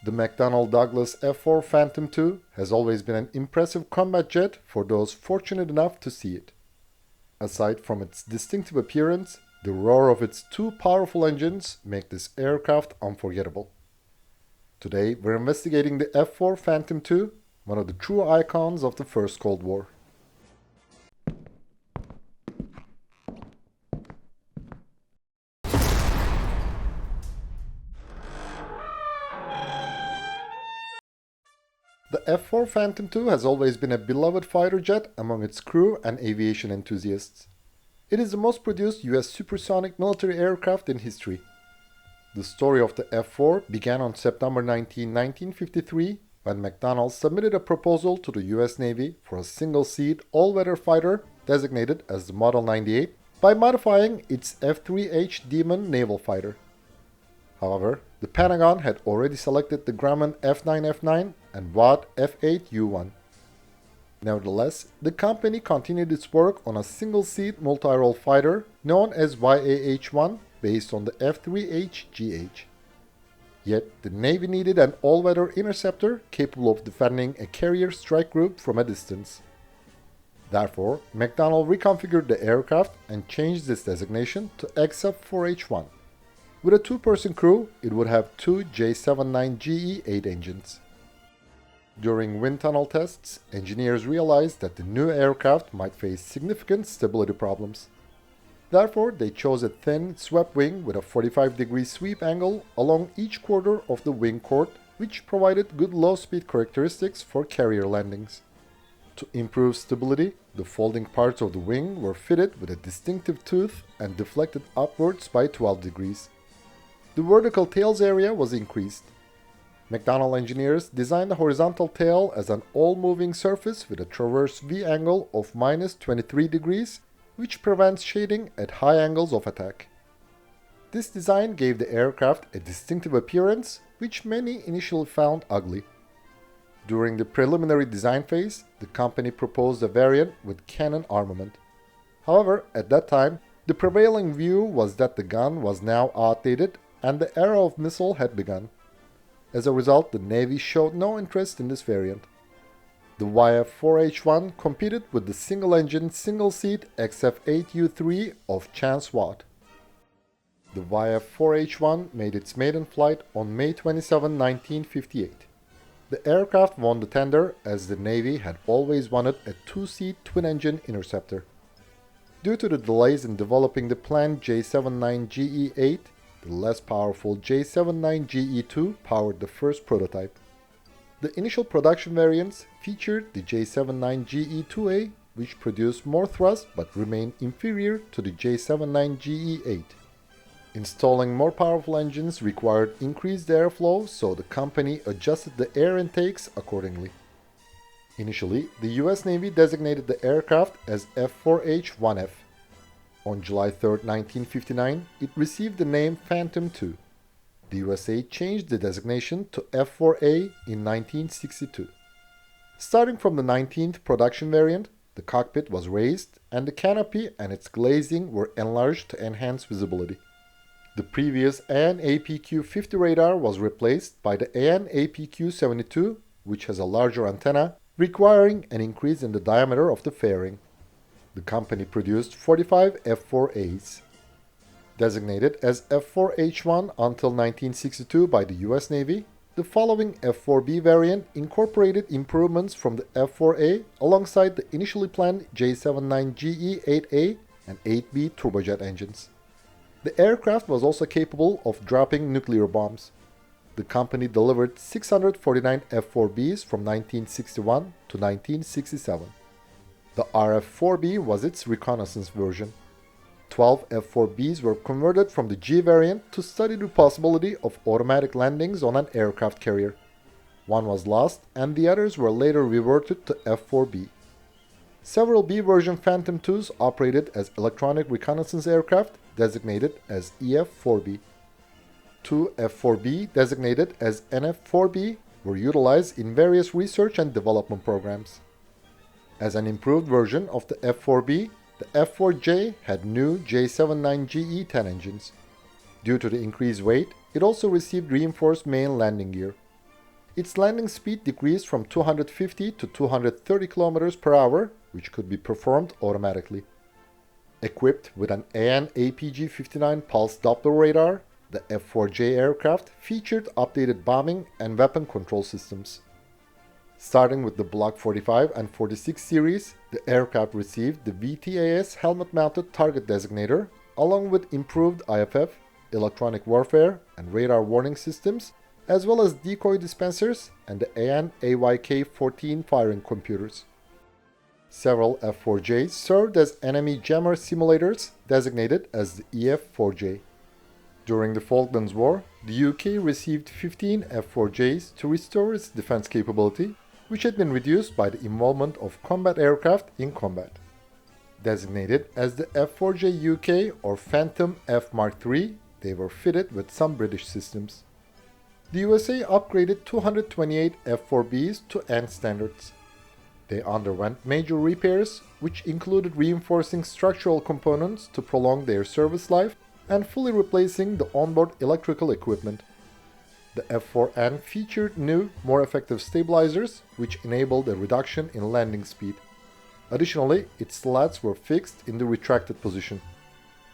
The McDonnell Douglas F-4 Phantom II has always been an impressive combat jet for those fortunate enough to see it. Aside from its distinctive appearance, the roar of its two powerful engines make this aircraft unforgettable. Today, we're investigating the F-4 Phantom II, one of the true icons of the First Cold War. The F-4 Phantom II has always been a beloved fighter jet among its crew and aviation enthusiasts. It is the most produced US supersonic military aircraft in history. The story of the F-4 began on September 19, 1953, when McDonnell submitted a proposal to the US Navy for a single-seat all-weather fighter designated as the Model 98 by modifying its F-3H Demon naval fighter. However, the Pentagon had already selected the Grumman F-9F9 and Watt F-8U-1. Nevertheless, the company continued its work on a single-seat multi-role fighter known as YAH-1 based on the F-3H-GH. Yet, the Navy needed an all-weather interceptor capable of defending a carrier strike group from a distance. Therefore, McDonnell reconfigured the aircraft and changed its designation to XF-4H-1. With a two-person crew, it would have two J79GE-8 engines. During wind tunnel tests, engineers realized that the new aircraft might face significant stability problems. Therefore, they chose a thin, swept wing with a 45-degree sweep angle along each quarter of the wing chord, which provided good low-speed characteristics for carrier landings. To improve stability, the folding parts of the wing were fitted with a distinctive tooth and deflected upwards by 12 degrees. The vertical tails area was increased. McDonnell engineers designed the horizontal tail as an all-moving surface with a transverse V angle of -23 degrees, which prevents shading at high angles of attack. This design gave the aircraft a distinctive appearance, which many initially found ugly. During the preliminary design phase, the company proposed a variant with cannon armament. However, at that time, the prevailing view was that the gun was now outdated and the era of missile had begun. As a result, the Navy showed no interest in this variant. The YF-4H-1 competed with the single-engine, single-seat XF-8U-3 of Chance Watt. The YF-4H-1 made its maiden flight on May 27, 1958. The aircraft won the tender as the Navy had always wanted a two-seat twin-engine interceptor. Due to the delays in developing the planned J79GE-8, the less powerful J79GE-2 powered the first prototype. The initial production variants featured the J79GE-2A, which produced more thrust but remained inferior to the J79GE-8. Installing more powerful engines required increased airflow, so the company adjusted the air intakes accordingly. Initially, the US Navy designated the aircraft as F-4H-1F. On July 3, 1959, it received the name Phantom II. The USA changed the designation to F-4A in 1962. Starting from the 19th production variant, the cockpit was raised and the canopy and its glazing were enlarged to enhance visibility. The previous AN/APQ-50 radar was replaced by the AN/APQ-72, which has a larger antenna, requiring an increase in the diameter of the fairing. The company produced 45 F-4As. Designated as F-4H-1 until 1962 by the US Navy, the following F-4B variant incorporated improvements from the F-4A alongside the initially planned J79GE-8A and 8B turbojet engines. The aircraft was also capable of dropping nuclear bombs. The company delivered 649 F-4Bs from 1961 to 1967. The RF-4B was its reconnaissance version. 12 F-4Bs were converted from the G variant to study the possibility of automatic landings on an aircraft carrier. One was lost and the others were later reverted to F-4B. Several B version Phantom IIs operated as electronic reconnaissance aircraft designated as EF-4B. Two F-4B designated as NF-4B were utilized in various research and development programs. As an improved version of the F-4B, the F-4J had new J79GE-10 engines. Due to the increased weight, it also received reinforced main landing gear. its landing speed decreased from 250 to 230 km per hour, which could be performed automatically. Equipped with an AN/APG-59 pulse Doppler radar, the F-4J aircraft featured updated bombing and weapon control systems. Starting with the Block 45 and 46 series, the aircraft received the VTAS helmet-mounted target designator, along with improved IFF, electronic warfare, and radar warning systems, as well as decoy dispensers and the AN/AYK-14 firing computers. Several F-4Js served as enemy jammer simulators designated as the EF-4J. During the Falklands War, the UK received 15 F-4Js to restore its defense capability, which had been reduced by the involvement of combat aircraft in combat. Designated as the F-4J UK or Phantom F-Mk, they were fitted with some British systems. The USA upgraded 228 F-4Bs to N standards. They underwent major repairs, which included reinforcing structural components to prolong their service life and fully replacing the onboard electrical equipment. The F-4N featured new, more effective stabilizers, which enabled a reduction in landing speed. Additionally, its slats were fixed in the retracted position.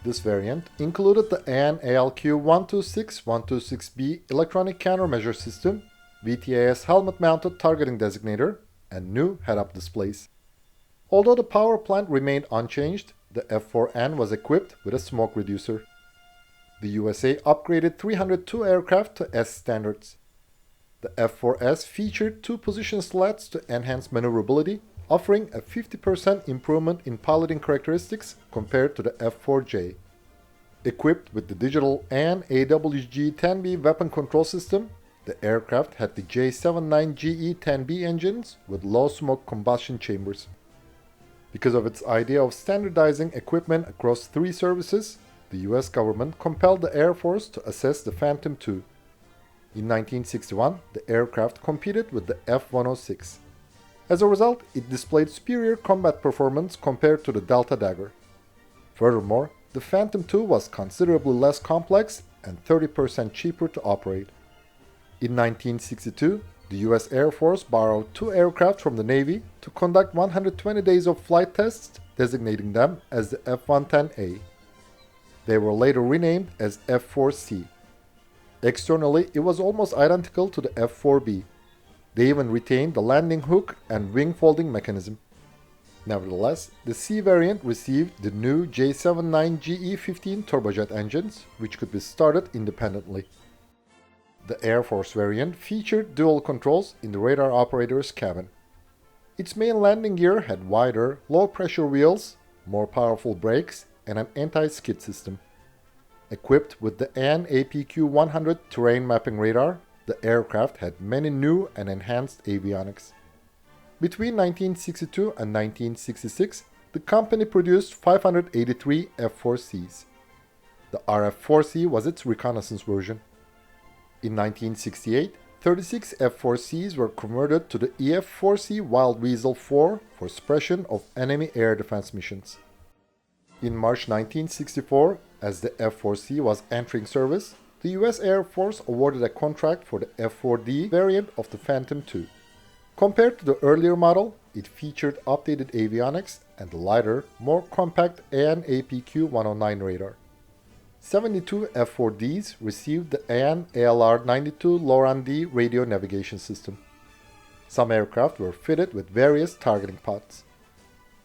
This variant included the AN/ALQ-126-126B electronic countermeasure system, VTAS helmet-mounted targeting designator, and new head-up displays. Although the power plant remained unchanged, the F-4N was equipped with a smoke reducer. The USA upgraded 302 aircraft to S standards. The F-4S featured two position slats to enhance maneuverability, offering a 50% improvement in piloting characteristics compared to the F-4J. Equipped with the digital AN/AWG-10B weapon control system, the aircraft had the J79GE-10B engines with low smoke combustion chambers. Because of its idea of standardizing equipment across three services, the US government compelled the Air Force to assess the Phantom II. In 1961, the aircraft competed with the F-106. As a result, it displayed superior combat performance compared to the Delta Dagger. Furthermore, the Phantom II was considerably less complex and 30% cheaper to operate. In 1962, the US Air Force borrowed two aircraft from the Navy to conduct 120 days of flight tests, designating them as the F-110A. They were later renamed as F-4C. Externally, it was almost identical to the F-4B. They even retained the landing hook and wing folding mechanism. Nevertheless, the C variant received the new J79GE-15 turbojet engines, which could be started independently. The Air Force variant featured dual controls in the radar operator's cabin. Its main landing gear had wider, low-pressure wheels, more powerful brakes, and an anti-skid system. Equipped with the AN/APQ-100 terrain mapping radar, the aircraft had many new and enhanced avionics. Between 1962 and 1966, the company produced 583 F-4Cs. The RF-4C was its reconnaissance version. In 1968, 36 F-4Cs were converted to the EF-4C Wild Weasel 4 for suppression of enemy air defense missions. In March 1964, as the F-4C was entering service, the US Air Force awarded a contract for the F-4D variant of the Phantom II. Compared to the earlier model, it featured updated avionics and the lighter, more compact AN/APQ-109 radar. 72 F-4Ds received the AN/ALR-92 LORAN-D radio navigation system. Some aircraft were fitted with various targeting pods.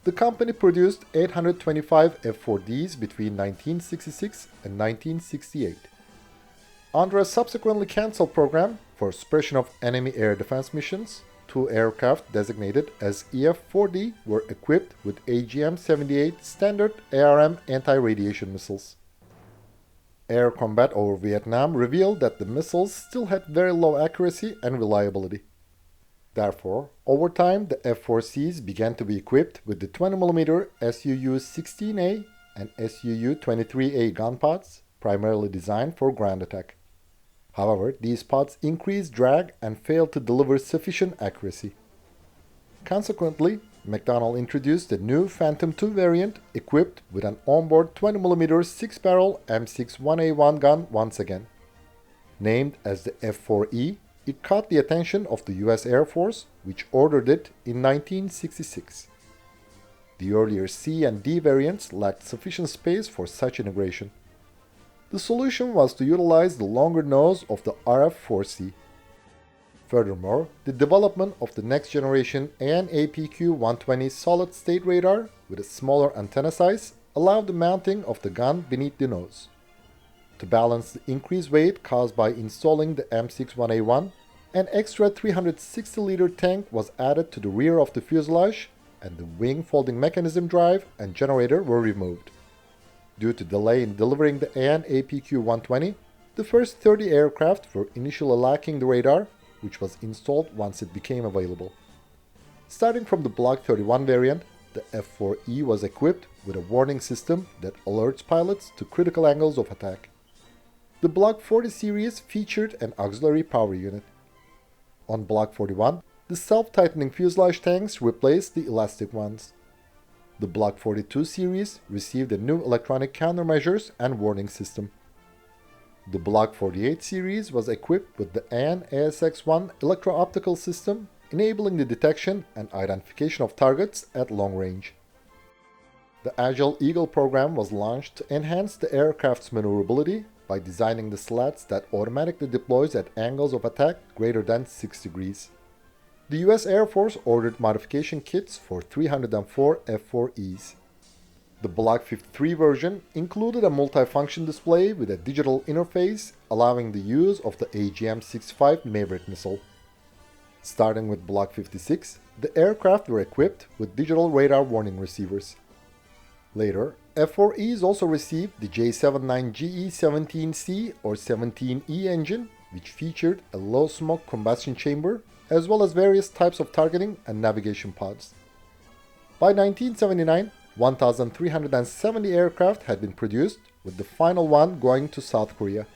The company produced 825 F-4Ds between 1966 and 1968. Under a subsequently cancelled program for suppression of enemy air defense missions, two aircraft designated as EF-4D were equipped with AGM-78 standard ARM anti-radiation missiles. Air combat over Vietnam revealed that the missiles still had very low accuracy and reliability. Therefore, over time, the F-4Cs began to be equipped with the 20mm SUU-16A and SUU-23A gun pods, primarily designed for ground attack. However, these pods increased drag and failed to deliver sufficient accuracy. Consequently, McDonnell introduced a new Phantom II variant equipped with an onboard 20mm 6-barrel M61A1 gun once again. Named as the F-4E, it caught the attention of the US Air Force, which ordered it in 1966. The earlier C and D variants lacked sufficient space for such integration. The solution was to utilize the longer nose of the RF-4C. Furthermore, the development of the next generation AN/APQ-120 solid-state radar with a smaller antenna size allowed the mounting of the gun beneath the nose. To balance the increased weight caused by installing the M61A1, an extra 360-liter tank was added to the rear of the fuselage, and the wing folding mechanism drive and generator were removed. Due to delay in delivering the AN/APQ-120, the first 30 aircraft were initially lacking the radar, which was installed once it became available. Starting from the Block 31 variant, the F-4E was equipped with a warning system that alerts pilots to critical angles of attack. The Block 40 series featured an auxiliary power unit. On Block 41, the self-tightening fuselage tanks replaced the elastic ones. The Block 42 series received a new electronic countermeasures and warning system. The Block 48 series was equipped with the AN/ASX-1 electro-optical system, enabling the detection and identification of targets at long range. The Agile Eagle program was launched to enhance the aircraft's maneuverability by designing the slats that automatically deploys at angles of attack greater than 6 degrees. The US Air Force ordered modification kits for 304 F-4Es. The Block 53 version included a multifunction display with a digital interface allowing the use of the AGM-65 Maverick missile. Starting with Block 56, the aircraft were equipped with digital radar warning receivers. Later, F-4Es also received the J79GE-17C or 17E engine, which featured a low-smoke combustion chamber, as well as various types of targeting and navigation pods. By 1979, 1,370 aircraft had been produced, with the final one going to South Korea.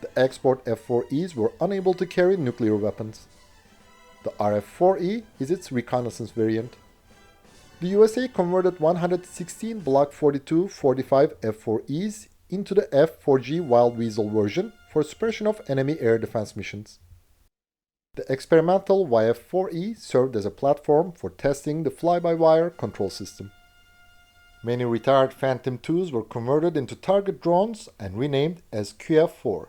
The export F-4Es were unable to carry nuclear weapons. The RF-4E is its reconnaissance variant. The USA converted 116 Block 42-45 F-4Es into the F-4G Wild Weasel version for suppression of enemy air defense missions. The experimental YF-4E served as a platform for testing the fly-by-wire control system. Many retired Phantom IIs were converted into target drones and renamed as QF-4.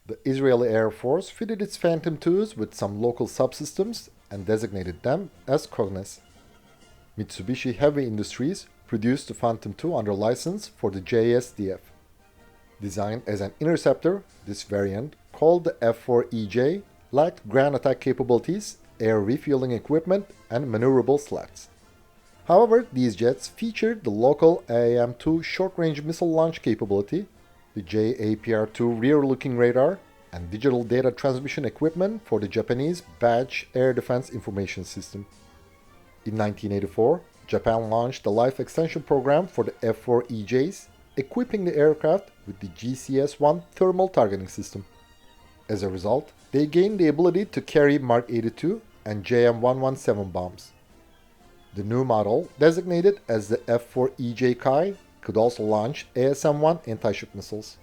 The Israeli Air Force fitted its Phantom IIs with some local subsystems and designated them as Kurnas. Mitsubishi Heavy Industries produced the Phantom II under license for the JSDF. Designed as an interceptor, this variant, called the F-4EJ, lacked ground attack capabilities, air refueling equipment, and maneuverable slats. However, these jets featured the local AIM-2 short-range missile launch capability, the JAPR-2 rear-looking radar, and digital data transmission equipment for the Japanese Badge Air Defense Information System. In 1984, Japan launched the life extension program for the F-4EJs, equipping the aircraft with the GCS-1 thermal targeting system. As a result, they gained the ability to carry Mark 82 and JM-117 bombs. The new model, designated as the F-4EJ Kai, could also launch ASM-1 anti-ship missiles.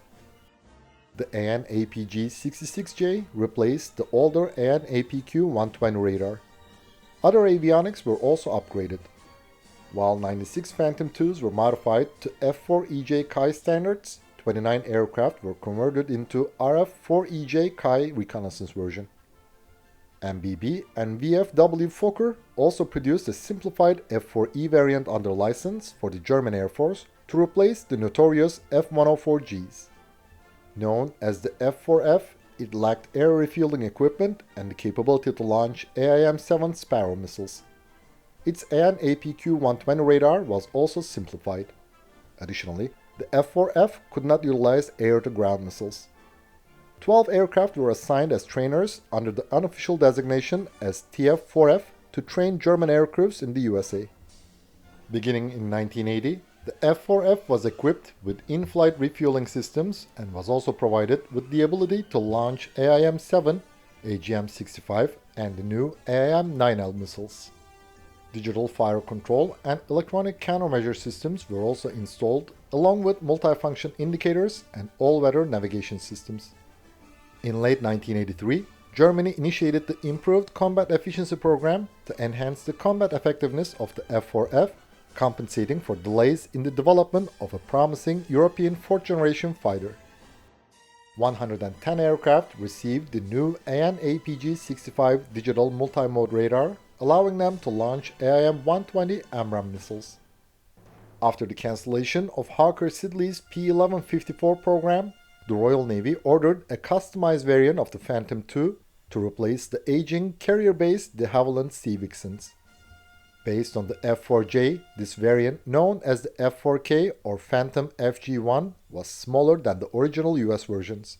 The AN/APG-66J replaced the older AN/APQ-120 radar. Other avionics were also upgraded. While 96 Phantom IIs were modified to F-4EJ Kai standards, 29 aircraft were converted into RF-4EJ Kai reconnaissance version. MBB and VFW Fokker also produced a simplified F-4E variant under license for the German Air Force to replace the notorious F-104Gs. Known as the F-4F, it lacked air refueling equipment and the capability to launch AIM-7 Sparrow missiles. Its AN/APQ-120 radar was also simplified. Additionally, the F-4F could not utilize air-to-ground missiles. 12 aircraft were assigned as trainers under the unofficial designation as TF-4F to train German aircrews in the USA. Beginning in 1980, the F-4F was equipped with in-flight refueling systems and was also provided with the ability to launch AIM-7, AGM-65, and the new AIM-9L missiles. Digital fire control and electronic countermeasure systems were also installed, along with multifunction indicators and all-weather navigation systems. In late 1983, Germany initiated the Improved Combat Efficiency Program to enhance the combat effectiveness of the F-4F, compensating for delays in the development of a promising European fourth-generation fighter. 110 aircraft received the new AN/APG-65 digital multimode radar, allowing them to launch AIM-120 AMRAAM missiles. After the cancellation of Hawker Siddeley's P-1154 program, the Royal Navy ordered a customized variant of the Phantom II to replace the aging carrier-based de Havilland Sea Vixens. Based on the F-4J, this variant, known as the F-4K or Phantom FG1, was smaller than the original US versions.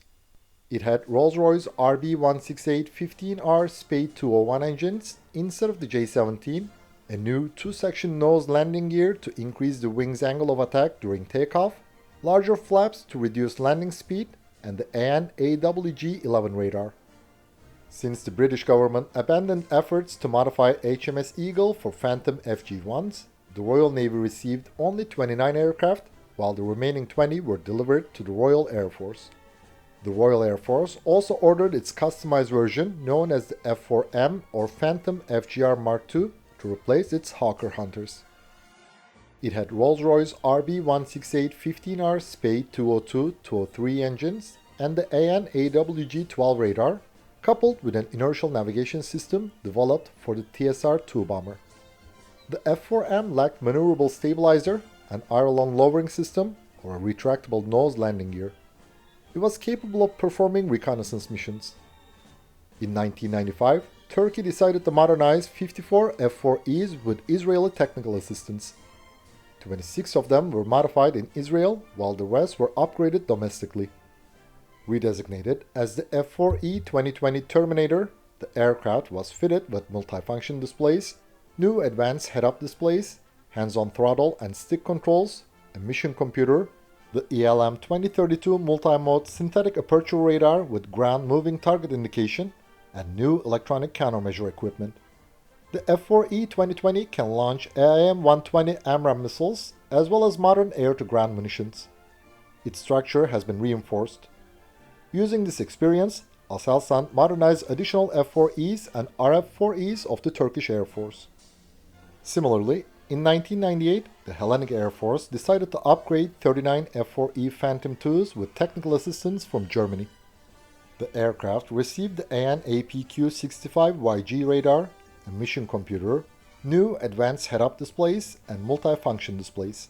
It had Rolls-Royce RB168-15R Spade 201 engines instead of the J-17, a new two-section nose landing gear to increase the wing's angle of attack during takeoff, larger flaps to reduce landing speed, and the AN/AWG-11 radar. Since the British government abandoned efforts to modify HMS Eagle for Phantom FG1s, the Royal Navy received only 29 aircraft, while the remaining 20 were delivered to the Royal Air Force. The Royal Air Force also ordered its customized version known as the F-4M or Phantom FGR.Mk to replace its Hawker Hunters. It had Rolls-Royce RB168-15R Spade 202-203 engines and the AN/AWG-12 radar, coupled with an inertial navigation system developed for the TSR-2 bomber. The F-4M lacked maneuverable stabilizer, an aileron lowering system, or a retractable nose landing gear. It was capable of performing reconnaissance missions. In 1995, Turkey decided to modernize 54 F-4Es with Israeli technical assistance. 26 of them were modified in Israel, while the rest were upgraded domestically. Redesignated as the F-4E 2020 Terminator, the aircraft was fitted with multifunction displays, new advanced head-up displays, hands-on throttle and stick controls, a mission computer, the ELM 2032 multi-mode synthetic aperture radar with ground-moving target indication, and new electronic countermeasure equipment. The F-4E 2020 can launch AIM-120 AMRAAM missiles as well as modern air-to-ground munitions. Its structure has been reinforced. Using this experience, Aselsan modernized additional F-4Es and RF-4Es of the Turkish Air Force. Similarly, in 1998, the Hellenic Air Force decided to upgrade 39 F-4E Phantom IIs with technical assistance from Germany. The aircraft received the AN/APQ-65YG radar, a mission computer, new advanced head-up displays, and multifunction displays.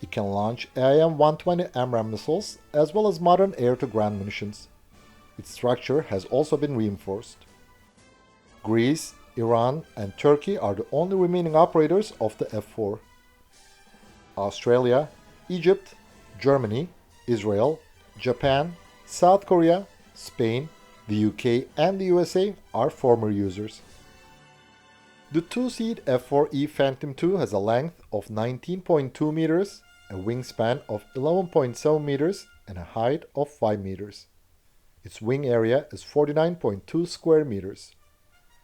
It can launch AIM-120 AMRAAM missiles as well as modern air-to-ground munitions. Its structure has also been reinforced. Greece, Iran, and Turkey are the only remaining operators of the F-4. Australia, Egypt, Germany, Israel, Japan, South Korea, Spain, the UK, and the USA are former users. The two-seat F-4E Phantom II has a length of 19.2 meters, a wingspan of 11.7 meters, and a height of 5 meters. Its wing area is 49.2 square meters.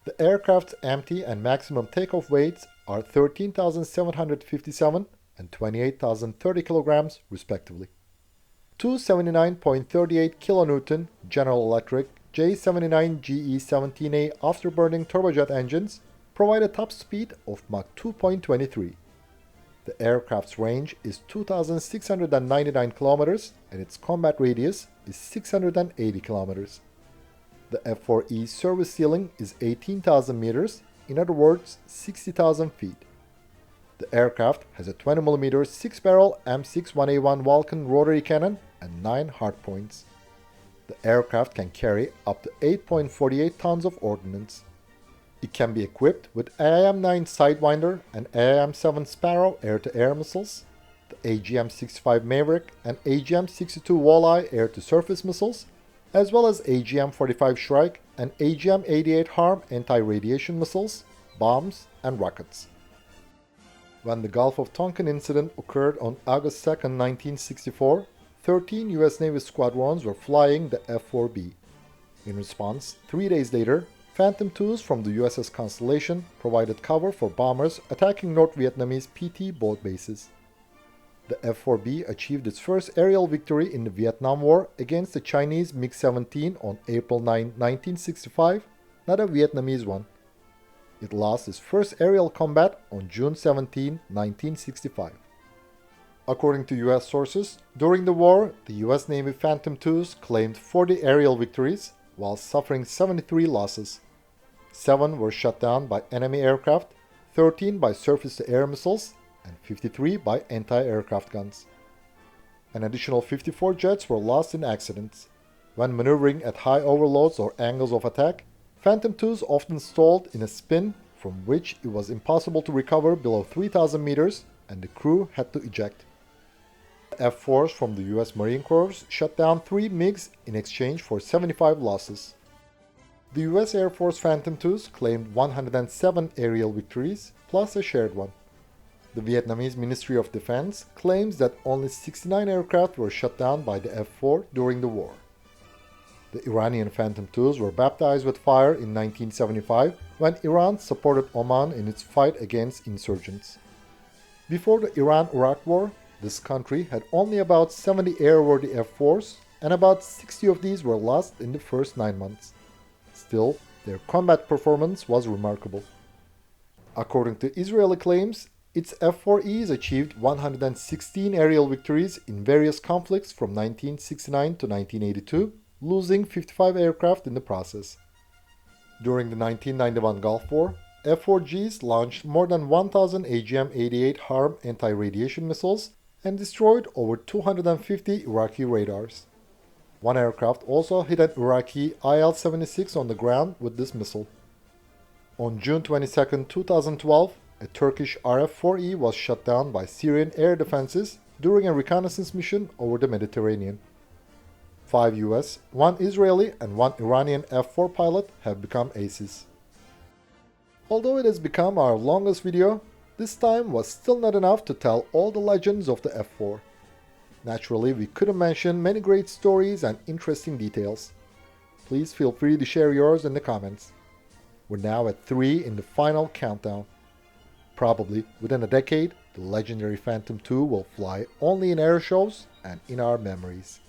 The aircraft's empty and maximum takeoff weights are 13,757 and 28,030 kilograms, respectively. Two 79.38 kilonewton General Electric J79GE17A afterburning turbojet engines provide a top speed of Mach 2.23. The aircraft's range is 2,699 kilometers and its combat radius is 680 kilometers. The F-4E service ceiling is 18,000 meters, in other words, 60,000 feet. The aircraft has a 20mm 6-barrel M61A1 Vulcan rotary cannon and 9 hardpoints. The aircraft can carry up to 8.48 tons of ordnance. It can be equipped with AIM-9 Sidewinder and AIM-7 Sparrow air-to-air missiles, the AGM-65 Maverick and AGM-62 Walleye air-to-surface missiles, as well as AGM-45 Shrike and AGM-88 Harm anti-radiation missiles, bombs, and rockets. When the Gulf of Tonkin incident occurred on August 2, 1964, 13 US Navy squadrons were flying the F-4B. In response, 3 days later, Phantom IIs from the USS Constellation provided cover for bombers attacking North Vietnamese PT boat bases. The F-4B achieved its first aerial victory in the Vietnam War against the Chinese MiG-17 on April 9, 1965, not a Vietnamese one. It lost its first aerial combat on June 17, 1965. According to US sources, during the war, the US Navy Phantom IIs claimed 40 aerial victories while suffering 73 losses. 7 were shot down by enemy aircraft, 13 by surface-to-air missiles, and 53 by anti-aircraft guns. An additional 54 jets were lost in accidents. When maneuvering at high overloads or angles of attack, Phantom IIs often stalled in a spin from which it was impossible to recover below 3,000 meters and the crew had to eject. The F-4s from the US Marine Corps shot down 3 MiGs in exchange for 75 losses. The US Air Force Phantom IIs claimed 107 aerial victories, plus a shared one. The Vietnamese Ministry of Defense claims that only 69 aircraft were shot down by the F-4 during the war. The Iranian Phantom IIs were baptized with fire in 1975 when Iran supported Oman in its fight against insurgents. Before the Iran-Iraq War, this country had only about 70 airworthy F-4s, and about 60 of these were lost in the first 9 months. Still, their combat performance was remarkable. According to Israeli claims, its F-4Es achieved 116 aerial victories in various conflicts from 1969 to 1982, losing 55 aircraft in the process. During the 1991 Gulf War, F-4Gs launched more than 1,000 AGM-88 HARM anti-radiation missiles and destroyed over 250 Iraqi radars. One aircraft also hit an Iraqi IL-76 on the ground with this missile. On June 22, 2012, a Turkish RF-4E was shot down by Syrian air defenses during a reconnaissance mission over the Mediterranean. 5 US, 1 Israeli and 1 Iranian F-4 pilot have become aces. Although it has become our longest video, this time was still not enough to tell all the legends of the F-4. Naturally, we couldn't mention many great stories and interesting details. Please feel free to share yours in the comments. We're now at 3 in the final countdown. Probably within a decade, the legendary Phantom II will fly only in air shows and in our memories.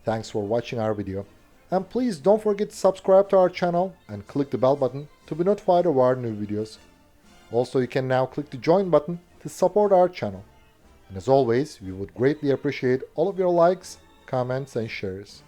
Thanks for watching our video, and please don't forget to subscribe to our channel and click the bell button to be notified of our new videos. Also, you can now click the join button to support our channel. And as always, we would greatly appreciate all of your likes, comments and shares.